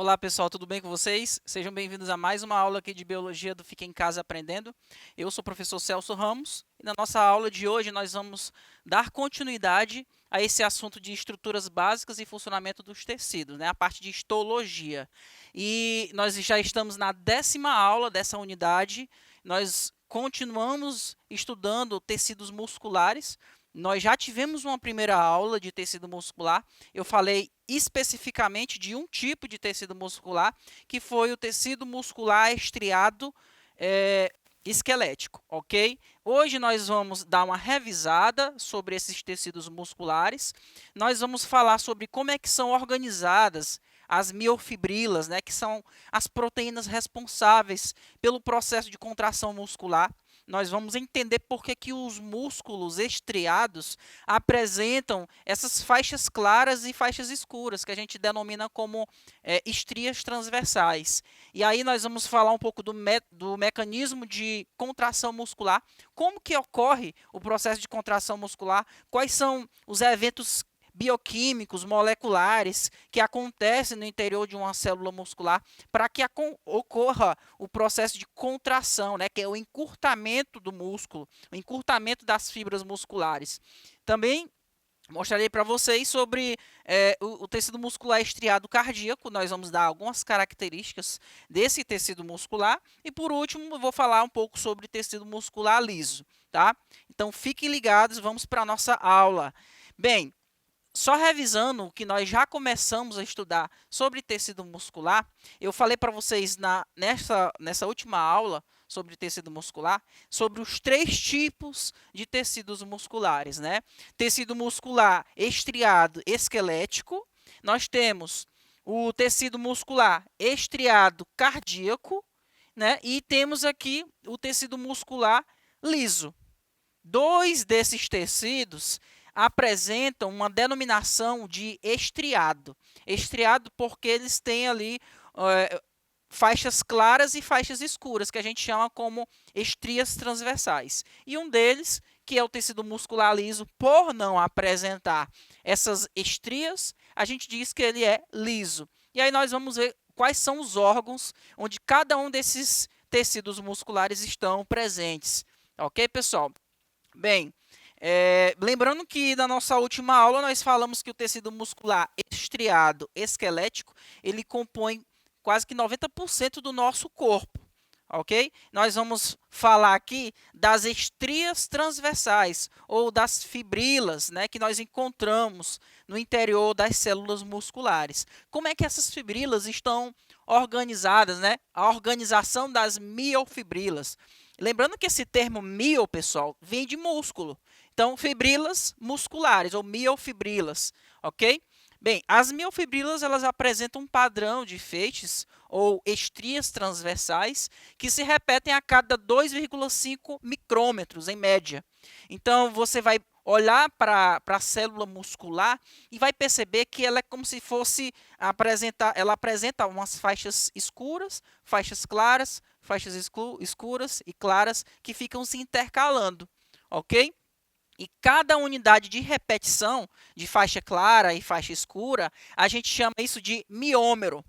Olá pessoal, tudo bem com vocês? Sejam bem-vindos a mais uma aula aqui de Biologia do Fica em Casa Aprendendo. Eu sou o professor Celso Ramos e na nossa aula de hoje nós vamos dar continuidade a esse assunto de estruturas básicas e funcionamento dos tecidos, né? A parte de histologia. E nós já estamos na 10ª aula dessa unidade. Nós continuamos estudando tecidos musculares. Nós já tivemos uma primeira aula de tecido muscular. Eu falei especificamente de um tipo de tecido muscular, que foi o tecido muscular estriado esquelético, ok? Hoje nós vamos dar uma revisada sobre esses tecidos musculares. Nós vamos falar sobre como é que são organizadas as miofibrilas, né, que são as proteínas responsáveis pelo processo de contração muscular. Nós vamos entender por que os músculos estriados apresentam essas faixas claras e faixas escuras, que a gente denomina como estrias transversais. E aí nós vamos falar um pouco do mecanismo de contração muscular, como que ocorre o processo de contração muscular, quais são os eventos bioquímicos, moleculares, que acontecem no interior de uma célula muscular para que ocorra o processo de contração, né, que é o encurtamento do músculo, o encurtamento das fibras musculares. Também mostrarei para vocês sobre o tecido muscular estriado cardíaco. Nós vamos dar algumas características desse tecido muscular. E, por último, eu vou falar um pouco sobre tecido muscular liso, tá? Então, fiquem ligados, vamos para a nossa aula. Bem, só revisando o que nós já começamos a estudar sobre tecido muscular, eu falei para vocês nessa última aula sobre tecido muscular, sobre os 3 tipos de tecidos musculares, né? Tecido muscular estriado esquelético, nós temos o tecido muscular estriado cardíaco, né? E temos aqui o tecido muscular liso. 2 desses tecidos apresentam uma denominação de estriado. Estriado porque eles têm ali faixas claras e faixas escuras, que a gente chama como estrias transversais. E um deles, que é o tecido muscular liso, por não apresentar essas estrias, a gente diz que ele é liso. E aí nós vamos ver quais são os órgãos onde cada um desses tecidos musculares estão presentes. Ok, pessoal? Bem, lembrando que na nossa última aula nós falamos que o tecido muscular estriado esquelético, ele compõe quase que 90% do nosso corpo, ok? Nós vamos falar aqui das estrias transversais ou das fibrilas, né, que nós encontramos no interior das células musculares. Como é que essas fibrilas estão organizadas, né? A organização das miofibrilas. Lembrando que esse termo mio, pessoal, vem de músculo. Então, fibrilas musculares ou miofibrilas, ok? Bem, as miofibrilas elas apresentam um padrão de feixes ou estrias transversais que se repetem a cada 2,5 micrômetros em média. Então, você vai olhar para a célula muscular e vai perceber que ela é como se fosse ela apresenta umas faixas escuras, faixas claras, faixas escuras e claras que ficam se intercalando, ok? E cada unidade de repetição de faixa clara e faixa escura, a gente chama isso de miômero,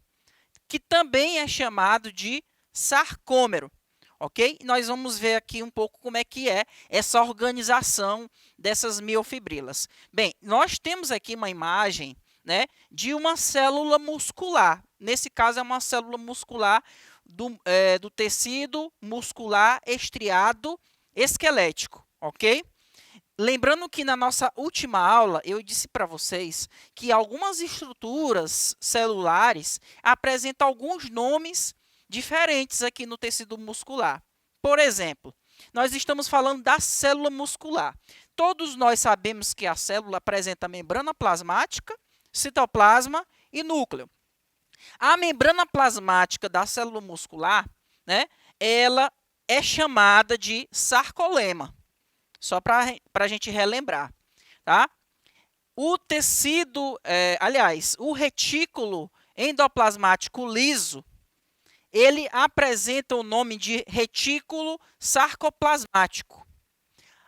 que também é chamado de sarcômero, ok? Nós vamos ver aqui um pouco como é que é essa organização dessas miofibrilas. Bem, nós temos aqui uma imagem, né, de uma célula muscular. Nesse caso, é uma célula muscular do tecido muscular estriado esquelético, ok? Lembrando que na nossa última aula eu disse para vocês que algumas estruturas celulares apresentam alguns nomes diferentes aqui no tecido muscular. Por exemplo, nós estamos falando da célula muscular. Todos nós sabemos que a célula apresenta membrana plasmática, citoplasma e núcleo. A membrana plasmática da célula muscular, né, ela é chamada de sarcolema. Só para a gente relembrar, tá? O tecido, aliás, o retículo endoplasmático liso, ele apresenta o nome de retículo sarcoplasmático.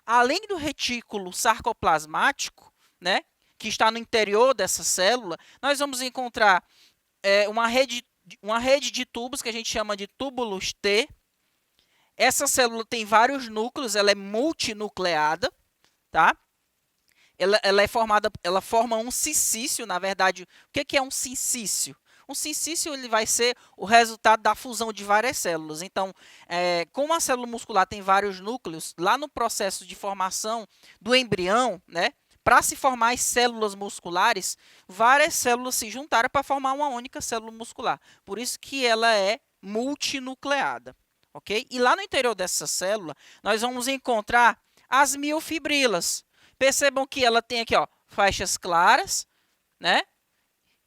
Além do retículo sarcoplasmático, né, que está no interior dessa célula, nós vamos encontrar uma rede rede de tubos que a gente chama de túbulos T. Essa célula tem vários núcleos, ela é multinucleada, tá? Ela forma um silício, na verdade. O que é um silício? Um silício ele vai ser o resultado da fusão de várias células. Então, como a célula muscular tem vários núcleos, lá no processo de formação do embrião, né, para se formar as células musculares, várias células se juntaram para formar uma única célula muscular. Por isso que ela é multinucleada. Ok? E lá no interior dessa célula, nós vamos encontrar as miofibrilas. Percebam que ela tem aqui, ó, faixas claras, né,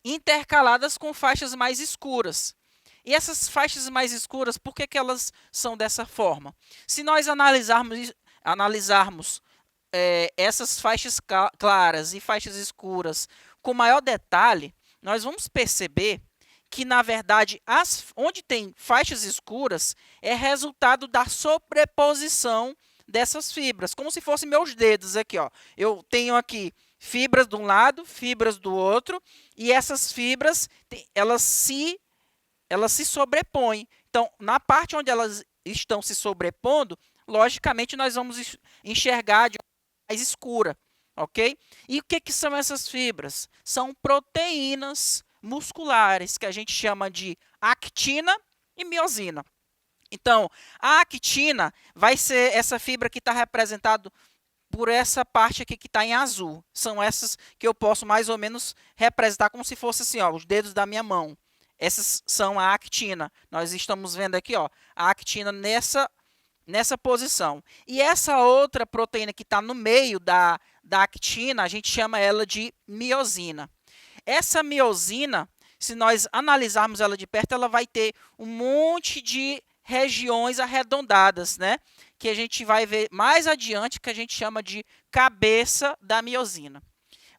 intercaladas com faixas mais escuras. E essas faixas mais escuras, por que elas são dessa forma? Se nós analisarmos essas faixas claras e faixas escuras com maior detalhe, nós vamos perceber que, na verdade, onde tem faixas escuras é resultado da sobreposição dessas fibras, como se fossem meus dedos aqui, ó. Eu tenho aqui fibras de um lado, fibras do outro, e essas fibras, elas se sobrepõem. Então, na parte onde elas estão se sobrepondo, logicamente, nós vamos enxergar de forma mais escura, ok? E o que são essas fibras? São proteínas musculares, que a gente chama de actina e miosina. Então, a actina vai ser essa fibra que está representada por essa parte aqui que está em azul. São essas que eu posso mais ou menos representar como se fosse assim, ó, os dedos da minha mão. Essas são a actina. Nós estamos vendo aqui, ó, a actina nessa posição. E essa outra proteína que está no meio da actina, a gente chama ela de miosina. Essa miosina, se nós analisarmos ela de perto, ela vai ter um monte de regiões arredondadas, né? Que a gente vai ver mais adiante, que a gente chama de cabeça da miosina.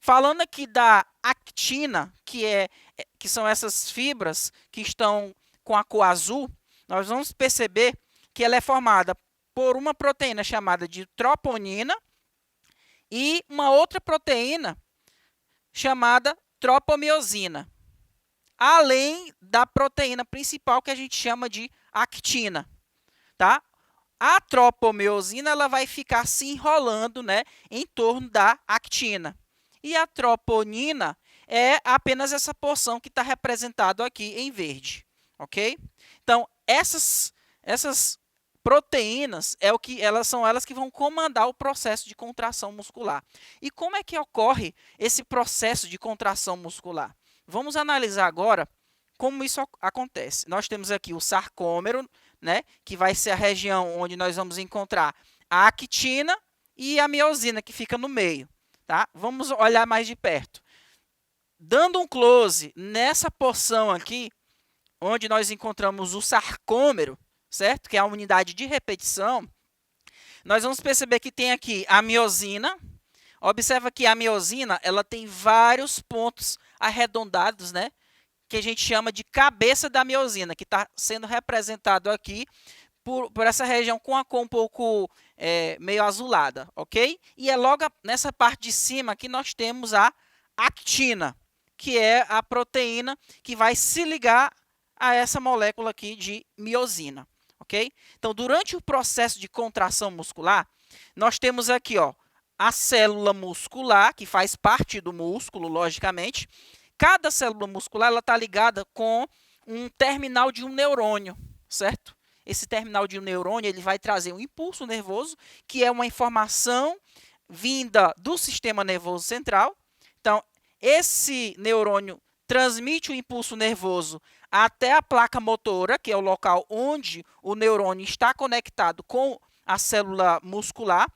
Falando aqui da actina, que são essas fibras que estão com a cor azul, nós vamos perceber que ela é formada por uma proteína chamada de troponina e uma outra proteína chamada tropomiosina, além da proteína principal que a gente chama de actina, tá? A tropomiosina ela vai ficar se enrolando, né, em torno da actina. E a troponina é apenas essa porção que está representada aqui em verde, ok? Então, essas proteínas são elas que vão comandar o processo de contração muscular. E como é que ocorre esse processo de contração muscular? Vamos analisar agora como isso acontece. Nós temos aqui o sarcômero, né, que vai ser a região onde nós vamos encontrar a actina e a miosina, que fica no meio. Tá? Vamos olhar mais de perto. Dando um close nessa porção aqui, onde nós encontramos o sarcômero, certo? Que é a unidade de repetição, nós vamos perceber que tem aqui a miosina. Observa que a miosina ela tem vários pontos arredondados, né? Que a gente chama de cabeça da miosina, que está sendo representado aqui por essa região com a cor um pouco meio azulada, ok? E é logo nessa parte de cima que nós temos a actina, que é a proteína que vai se ligar a essa molécula aqui de miosina, ok? Então, durante o processo de contração muscular, nós temos aqui, ó, a célula muscular, que faz parte do músculo, logicamente. Cada célula muscular está ligada com um terminal de um neurônio, certo? Esse terminal de um neurônio ele vai trazer um impulso nervoso, que é uma informação vinda do sistema nervoso central. Então, esse neurônio transmite o impulso nervoso até a placa motora, que é o local onde o neurônio está conectado com a célula muscular.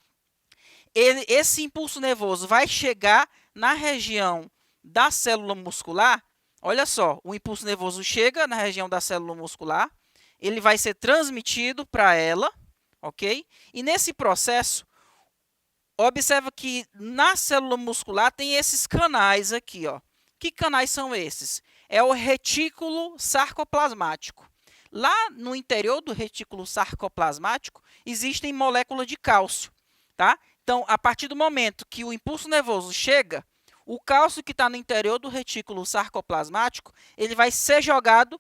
Esse impulso nervoso vai chegar na região da célula muscular. Olha só, o impulso nervoso chega na região da célula muscular, ele vai ser transmitido para ela, ok? E nesse processo, observa que na célula muscular tem esses canais aqui, ó. Que canais são esses? É o retículo sarcoplasmático. Lá no interior do retículo sarcoplasmático existem moléculas de cálcio, tá? Então, a partir do momento que o impulso nervoso chega, o cálcio que está no interior do retículo sarcoplasmático, ele vai ser jogado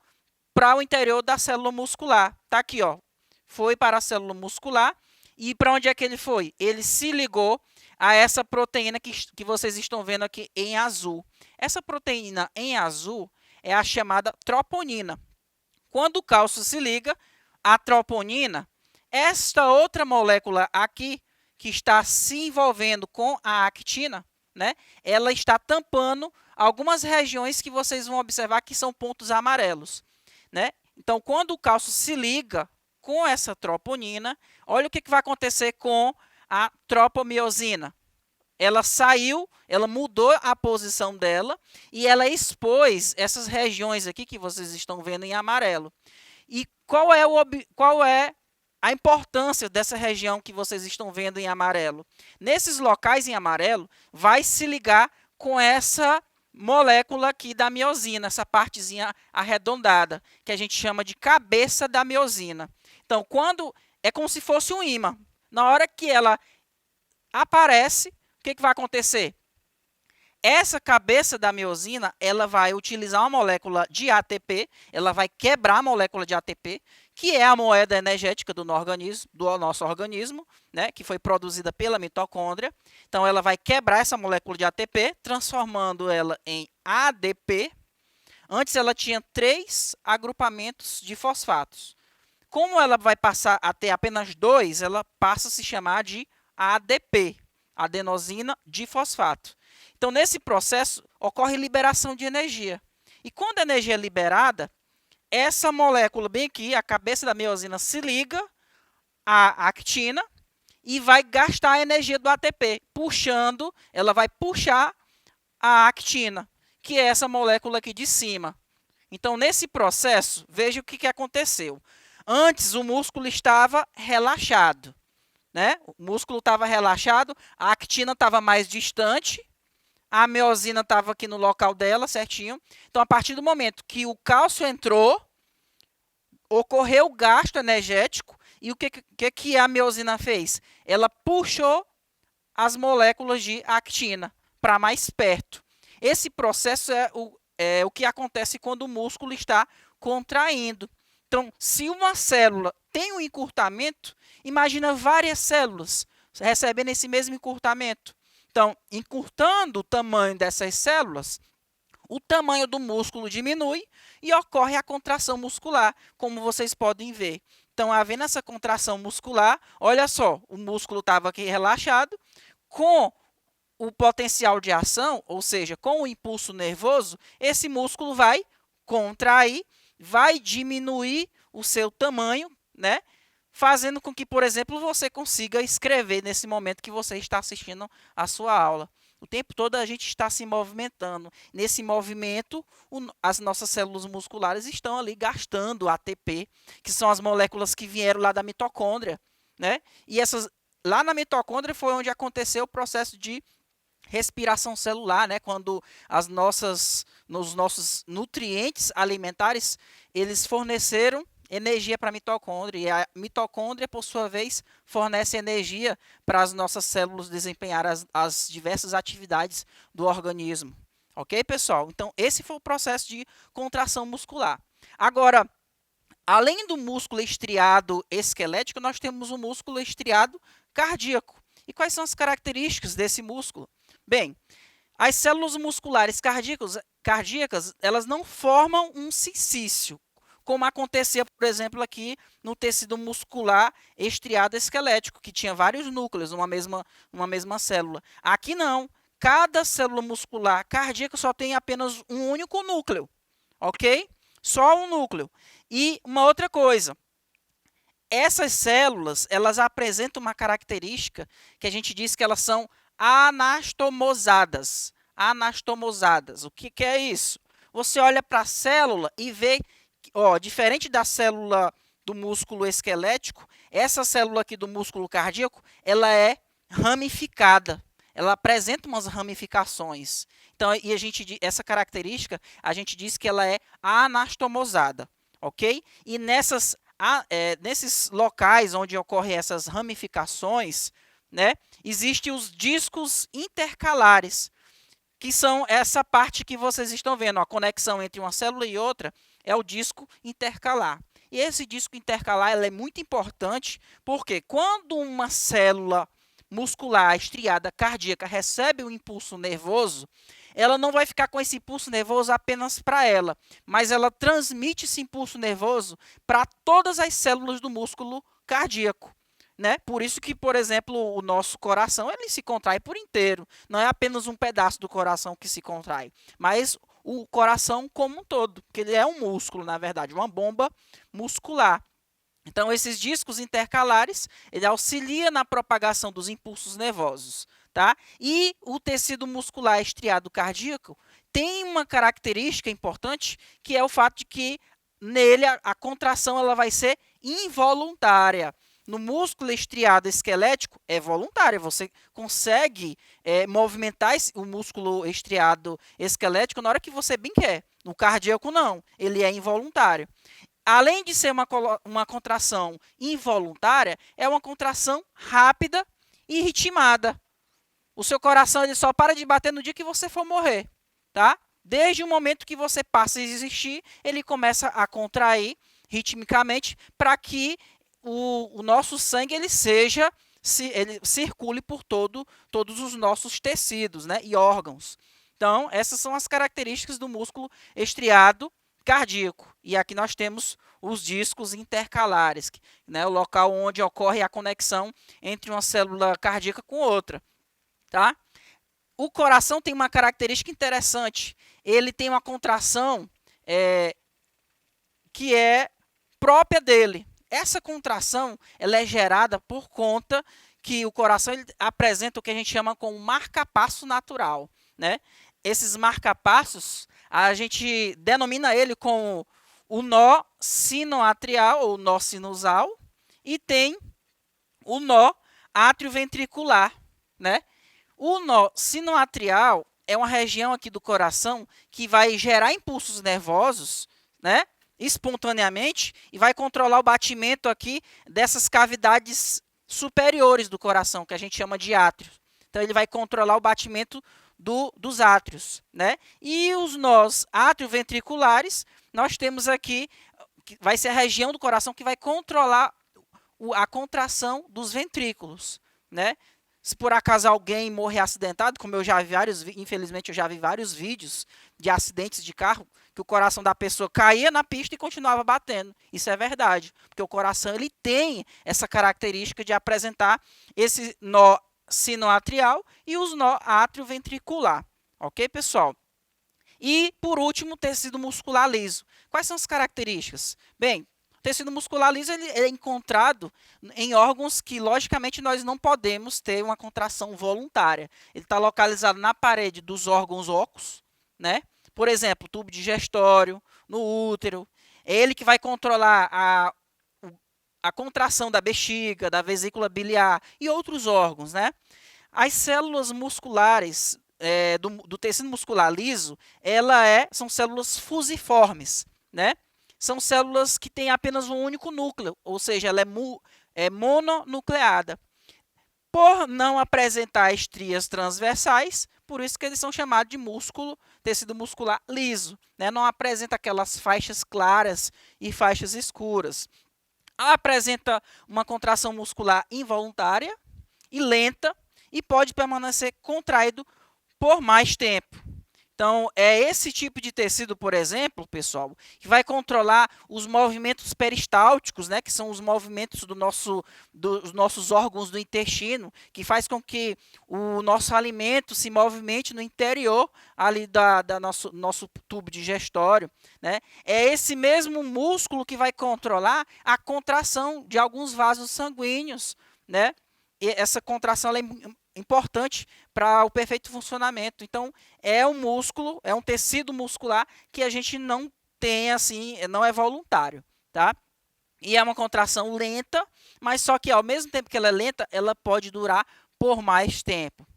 para o interior da célula muscular. Tá aqui, ó. Foi para a célula muscular. E para onde é que ele foi? Ele se ligou a essa proteína que vocês estão vendo aqui em azul. Essa proteína em azul é a chamada troponina. Quando o cálcio se liga à troponina, esta outra molécula aqui, que está se envolvendo com a actina, né, ela está tampando algumas regiões que vocês vão observar que são pontos amarelos, né? Então, quando o cálcio se liga com essa troponina, olha o que vai acontecer com a tropomiosina. Ela saiu, ela mudou a posição dela e ela expôs essas regiões aqui que vocês estão vendo em amarelo. E qual é a importância dessa região que vocês estão vendo em amarelo? Nesses locais em amarelo, vai se ligar com essa molécula aqui da miosina, essa partezinha arredondada, que a gente chama de cabeça da miosina. Então, quando é como se fosse um ímã. Na hora que ela aparece, o que vai acontecer? Essa cabeça da miosina, ela vai utilizar uma molécula de ATP, ela vai quebrar a molécula de ATP, que é a moeda energética do nosso organismo, né, que foi produzida pela mitocôndria. Então, ela vai quebrar essa molécula de ATP, transformando ela em ADP. Antes, ela tinha 3 agrupamentos de fosfatos. Como ela vai passar a ter apenas 2, ela passa a se chamar de ADP, adenosina difosfato. Então, nesse processo, ocorre liberação de energia. E quando a energia é liberada, essa molécula bem aqui, a cabeça da miosina, se liga à actina e vai gastar a energia do ATP, puxando, ela vai puxar a actina, que é essa molécula aqui de cima. Então, nesse processo, veja o que aconteceu. Antes, o músculo estava relaxado, né? O músculo estava relaxado, a actina estava mais distante, a miosina estava aqui no local dela, certinho. Então, a partir do momento que o cálcio entrou, ocorreu o gasto energético. E o que a miosina fez? Ela puxou as moléculas de actina para mais perto. Esse processo é o que acontece quando o músculo está contraindo. Então, se uma célula tem um encurtamento, imagina várias células recebendo esse mesmo encurtamento. Então, encurtando o tamanho dessas células, o tamanho do músculo diminui e ocorre a contração muscular, como vocês podem ver. Então, havendo essa contração muscular, olha só, o músculo estava aqui relaxado, com o potencial de ação, ou seja, com o impulso nervoso, esse músculo vai contrair, vai diminuir o seu tamanho, né? Fazendo com que, por exemplo, você consiga escrever nesse momento que você está assistindo a sua aula. O tempo todo a gente está se movimentando. Nesse movimento, as nossas células musculares estão ali gastando ATP, que são as moléculas que vieram lá da mitocôndria, né? E lá na mitocôndria foi onde aconteceu o processo de respiração celular, né? Quando os nossos nutrientes alimentares, eles forneceram energia para a mitocôndria, e a mitocôndria, por sua vez, fornece energia para as nossas células desempenhar as diversas atividades do organismo. Ok, pessoal? Então, esse foi o processo de contração muscular. Agora, além do músculo estriado esquelético, nós temos o músculo estriado cardíaco. E quais são as características desse músculo? Bem, as células musculares cardíacas, elas não formam um cincício, como acontecia, por exemplo, aqui no tecido muscular estriado esquelético, que tinha vários núcleos numa mesma célula. Aqui não. Cada célula muscular cardíaca só tem apenas um único núcleo, ok? Só um núcleo. E uma outra coisa, essas células, elas apresentam uma característica que a gente diz que elas são anastomosadas. Anastomosadas. O que é isso? Você olha para a célula e vê, diferente da célula do músculo esquelético, essa célula aqui do músculo cardíaco, ela é ramificada. Ela apresenta umas ramificações. Então, essa característica, a gente diz que ela é anastomosada, ok? E nesses locais onde ocorrem essas ramificações, né, existem os discos intercalares, que são essa parte que vocês estão vendo, a conexão entre uma célula e outra é o disco intercalar. E esse disco intercalar ele é muito importante porque quando uma célula muscular estriada cardíaca recebe um impulso nervoso, ela não vai ficar com esse impulso nervoso apenas para ela, mas ela transmite esse impulso nervoso para todas as células do músculo cardíaco. Né? Por isso que, por exemplo, o nosso coração ele se contrai por inteiro. Não é apenas um pedaço do coração que se contrai, mas o coração como um todo, porque ele é um músculo, na verdade, uma bomba muscular. Então, esses discos intercalares, ele auxilia na propagação dos impulsos nervosos, tá? E o tecido muscular estriado cardíaco tem uma característica importante, que é o fato de que nele a contração ela vai ser involuntária. No músculo estriado esquelético é voluntário, você consegue movimentar o músculo estriado esquelético na hora que você bem quer. No cardíaco não, ele é involuntário. Além de ser uma contração involuntária, é uma contração rápida e ritmada. O seu coração ele só para de bater no dia que você for morrer, tá? Desde o momento que você passa a existir, ele começa a contrair ritmicamente para que o nosso sangue ele circule por todos os nossos tecidos, né, e órgãos. Então, essas são as características do músculo estriado cardíaco. E aqui nós temos os discos intercalares, né, o local onde ocorre a conexão entre uma célula cardíaca com outra. Tá? O coração tem uma característica interessante. Ele tem uma contração que é própria dele. Essa contração ela é gerada por conta que o coração ele apresenta o que a gente chama como marca-passo natural. Né? Esses marca-passos, a gente denomina ele como o nó sinoatrial ou nó sinusal e tem o nó atrioventricular. Né? O nó sinoatrial é uma região aqui do coração que vai gerar impulsos nervosos, né, espontaneamente e vai controlar o batimento aqui dessas cavidades superiores do coração, que a gente chama de átrios. Então, ele vai controlar o batimento dos átrios. Né? E os nós atrioventriculares, nós temos aqui, que vai ser a região do coração que vai controlar a contração dos ventrículos. Né? Se por acaso alguém morrer acidentado, como eu já vi infelizmente eu já vi vários vídeos de acidentes de carro, que o coração da pessoa caía na pista e continuava batendo. Isso é verdade, porque o coração ele tem essa característica de apresentar esse nó sinoatrial e os nó atrioventricular. Ok, pessoal? E, por último, o tecido muscular liso. Quais são as características? Bem, o tecido muscular liso ele é encontrado em órgãos que, logicamente, nós não podemos ter uma contração voluntária. Ele está localizado na parede dos órgãos ocos, né? Por exemplo, o tubo digestório, no útero. É ele que vai controlar a contração da bexiga, da vesícula biliar e outros órgãos, né? As células musculares do tecido muscular liso, são células fusiformes, né? São células que têm apenas um único núcleo, ou seja, ela é mononucleada. Por não apresentar estrias transversais, por isso que eles são chamados de tecido muscular liso. Né? Não apresenta aquelas faixas claras e faixas escuras. Apresenta uma contração muscular involuntária e lenta e pode permanecer contraído por mais tempo. Então, é esse tipo de tecido, por exemplo, pessoal, que vai controlar os movimentos peristálticos, né, que são os movimentos dos nossos órgãos do intestino, que faz com que o nosso alimento se movimente no interior ali da nosso tubo digestório. Né? É esse mesmo músculo que vai controlar a contração de alguns vasos sanguíneos. Né? E essa contração é importante para o perfeito funcionamento. Então, é um músculo, é um tecido muscular que a gente não tem assim, não é voluntário, tá? E é uma contração lenta, mas só que ao mesmo tempo que ela é lenta, ela pode durar por mais tempo.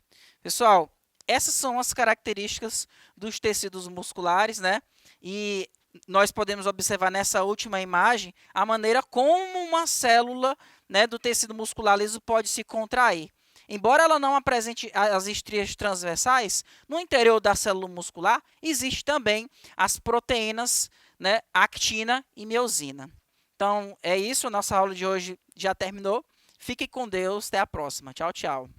Pessoal, essas são as características dos tecidos musculares, né? E nós podemos observar nessa última imagem a maneira como uma célula, né, do tecido muscular liso pode se contrair. Embora ela não apresente as estrias transversais, no interior da célula muscular existem também as proteínas né, actina e miosina. Então, é isso, nossa aula de hoje já terminou. Fique com Deus, até a próxima. Tchau, tchau.